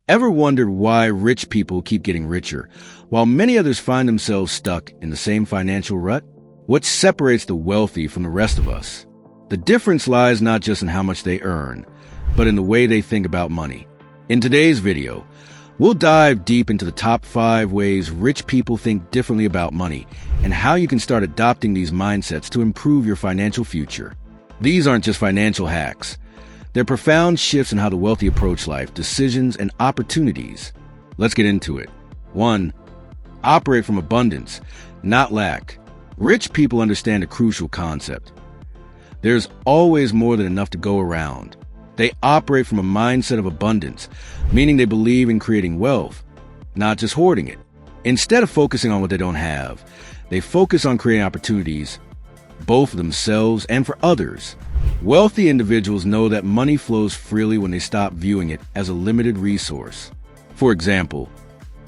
Ever wondered why rich people keep getting richer, while many others find themselves stuck in the same financial rut? What separates the wealthy from the rest of us? The difference lies not just in how much they earn, but in the way they think about money. In today's video, we'll dive deep into the top 5 ways rich people think differently about money and how you can start adopting these mindsets to improve your financial future. These aren't just financial hacks. They're profound shifts in how the wealthy approach life, decisions, and opportunities. Let's get into it. 1. Operate from abundance, not lack. Rich people understand a crucial concept. There's always more than enough to go around. They operate from a mindset of abundance, meaning they believe in creating wealth, not just hoarding it. Instead of focusing on what they don't have, they focus on creating opportunities, both for themselves and for others. Wealthy individuals know that money flows freely when they stop viewing it as a limited resource. For example,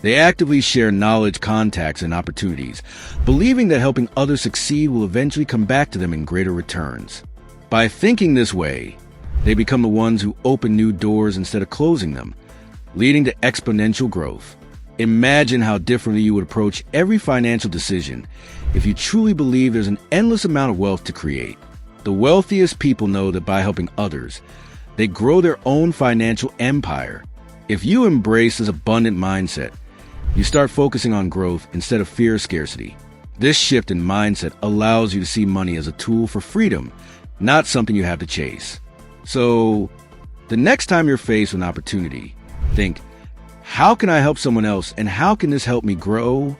they actively share knowledge, contacts, and opportunities, believing that helping others succeed will eventually come back to them in greater returns. By thinking this way, they become the ones who open new doors instead of closing them, leading to exponential growth. Imagine how differently you would approach every financial decision if you truly believe there's an endless amount of wealth to create. The wealthiest people know that by helping others, they grow their own financial empire. If you embrace this abundant mindset, you start focusing on growth instead of fear of scarcity. This shift in mindset allows you to see money as a tool for freedom, not something you have to chase. So, the next time you're faced with an opportunity, think, how can I help someone else and how can this help me grow?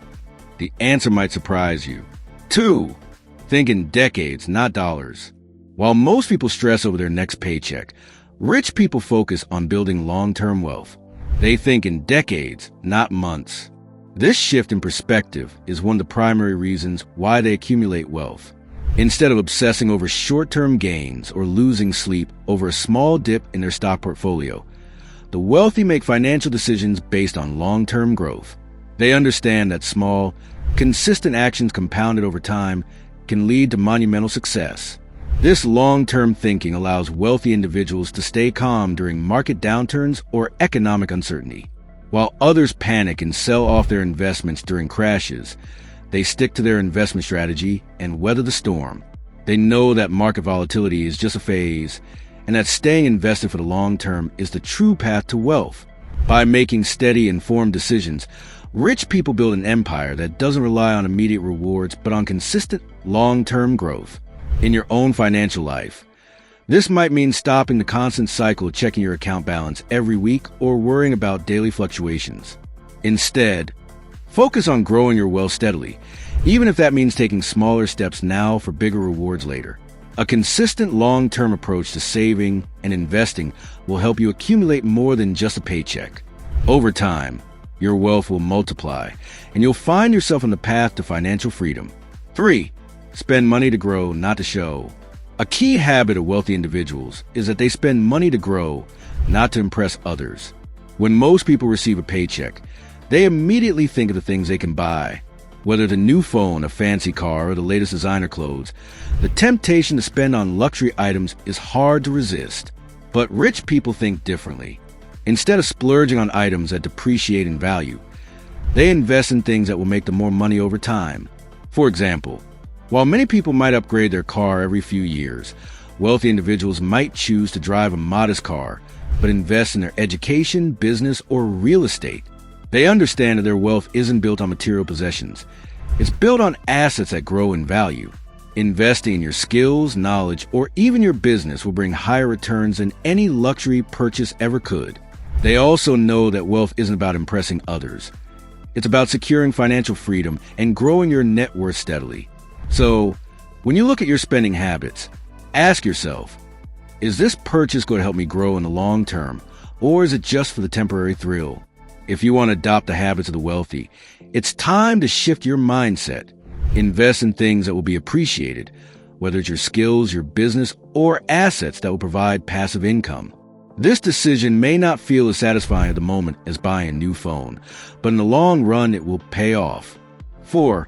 The answer might surprise you. 2. Think in decades, not dollars. While most people stress over their next paycheck, rich people focus on building long-term wealth. They think in decades, not months. This shift in perspective is one of the primary reasons why they accumulate wealth. Instead of obsessing over short-term gains or losing sleep over a small dip in their stock portfolio, the wealthy make financial decisions based on long-term growth. They understand that small, consistent actions compounded over time can lead to monumental success. This long-term thinking allows wealthy individuals to stay calm during market downturns or economic uncertainty. While others panic and sell off their investments during crashes, they stick to their investment strategy and weather the storm. They know that market volatility is just a phase, and that staying invested for the long term is the true path to wealth. By making steady, informed decisions, rich people build an empire that doesn't rely on immediate rewards but on consistent, long-term growth. In your own financial life, this might mean stopping the constant cycle of checking your account balance every week or worrying about daily fluctuations. Instead, focus on growing your wealth steadily, even if that means taking smaller steps now for bigger rewards later. A consistent long-term approach to saving and investing will help you accumulate more than just a paycheck. Over time, your wealth will multiply, and you'll find yourself on the path to financial freedom. 3. Spend money to grow, not to show. A key habit of wealthy individuals is that they spend money to grow, not to impress others. When most people receive a paycheck, they immediately think of the things they can buy. Whether the new phone, a fancy car, or the latest designer clothes, the temptation to spend on luxury items is hard to resist. But rich people think differently. Instead of splurging on items that depreciate in value, they invest in things that will make them more money over time. For example, while many people might upgrade their car every few years, wealthy individuals might choose to drive a modest car, but invest in their education, business, or real estate. They understand that their wealth isn't built on material possessions. It's built on assets that grow in value. Investing in your skills, knowledge, or even your business will bring higher returns than any luxury purchase ever could. They also know that wealth isn't about impressing others. It's about securing financial freedom and growing your net worth steadily. So, when you look at your spending habits, ask yourself, is this purchase going to help me grow in the long term, or is it just for the temporary thrill? If you want to adopt the habits of the wealthy, it's time to shift your mindset. Invest in things that will be appreciated, whether it's your skills, your business, or assets that will provide passive income. This decision may not feel as satisfying at the moment as buying a new phone, but in the long run, it will pay off. 4.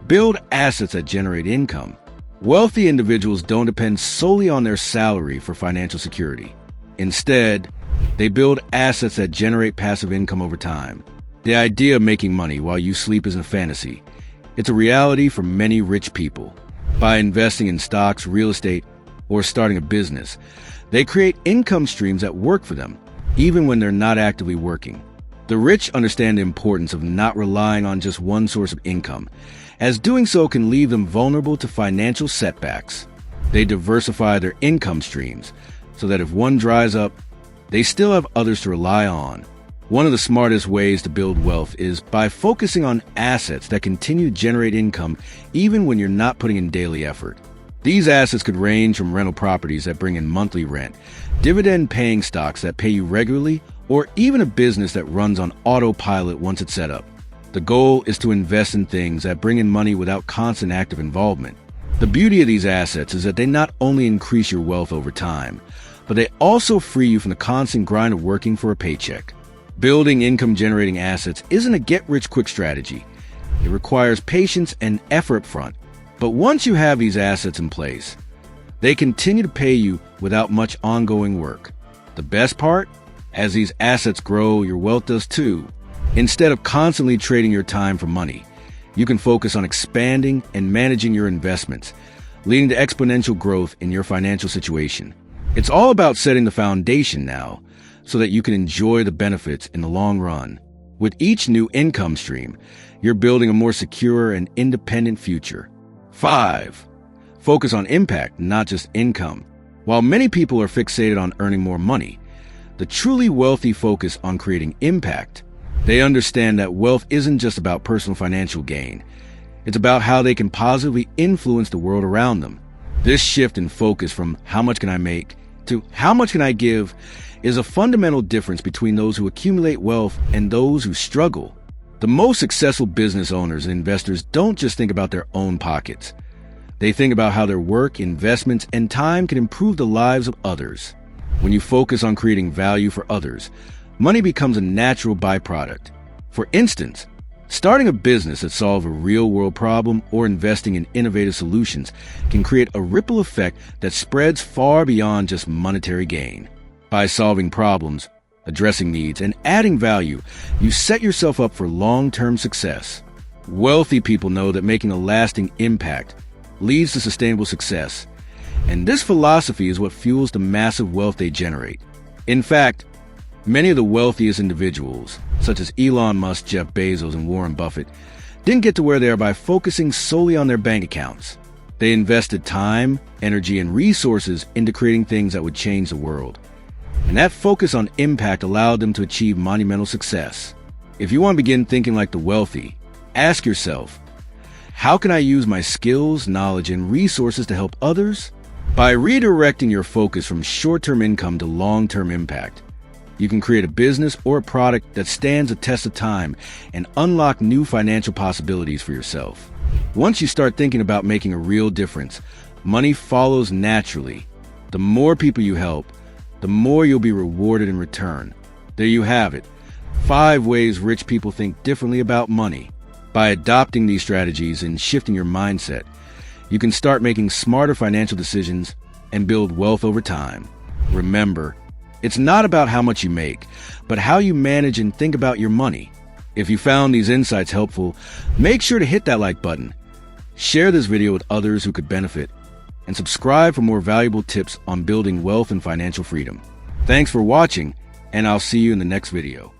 Build assets that generate income. Wealthy individuals don't depend solely on their salary for financial security. Instead, They build assets that generate passive income over time. The idea of making money while you sleep isn't a fantasy. It's a reality for many rich people. By investing in stocks, real estate, or starting a business, they create income streams that work for them, even when they're not actively working. The rich understand the importance of not relying on just one source of income, as doing so can leave them vulnerable to financial setbacks. They diversify their income streams so that if one dries up, they still have others to rely on. One of the smartest ways to build wealth is by focusing on assets that continue to generate income even when you're not putting in daily effort. These assets could range from rental properties that bring in monthly rent, dividend-paying stocks that pay you regularly, or even a business that runs on autopilot once it's set up. The goal is to invest in things that bring in money without constant active involvement. The beauty of these assets is that they not only increase your wealth over time, but they also free you from the constant grind of working for a paycheck. Building income-generating assets isn't a get-rich-quick strategy. It requires patience and effort up front. But once you have these assets in place, they continue to pay you without much ongoing work. The best part? As these assets grow, your wealth does too. Instead of constantly trading your time for money, you can focus on expanding and managing your investments, leading to exponential growth in your financial situation. It's all about setting the foundation now, so that you can enjoy the benefits in the long run. With each new income stream, you're building a more secure and independent future. 5. Focus on impact, not just income. While many people are fixated on earning more money, the truly wealthy focus on creating impact. They understand that wealth isn't just about personal financial gain. It's about how they can positively influence the world around them. This shift in focus from how much can I make to how much can I give is a fundamental difference between those who accumulate wealth and those who struggle. The most successful business owners and investors don't just think about their own pockets. They think about how their work, investments, and time can improve the lives of others. When you focus on creating value for others, money becomes a natural byproduct. For instance, starting a business that solves a real-world problem or investing in innovative solutions can create a ripple effect that spreads far beyond just monetary gain. By solving problems, addressing needs, and adding value, you set yourself up for long-term success. Wealthy people know that making a lasting impact leads to sustainable success, and this philosophy is what fuels the massive wealth they generate. In fact, many of the wealthiest individuals, such as Elon Musk, Jeff Bezos, and Warren Buffett, didn't get to where they are by focusing solely on their bank accounts. They invested time, energy, and resources into creating things that would change the world. And that focus on impact allowed them to achieve monumental success. If you want to begin thinking like the wealthy, ask yourself, how can I use my skills, knowledge, and resources to help others? By redirecting your focus from short-term income to long-term impact, you can create a business or a product that stands the test of time and unlock new financial possibilities for yourself. Once you start thinking about making a real difference, money follows naturally. The more people you help, the more you'll be rewarded in return. There you have it. 5 ways rich people think differently about money. By adopting these strategies and shifting your mindset, you can start making smarter financial decisions and build wealth over time. Remember, it's not about how much you make, but how you manage and think about your money. If you found these insights helpful, make sure to hit that like button. Share this video with others who could benefit, and subscribe for more valuable tips on building wealth and financial freedom. Thanks for watching, and I'll see you in the next video.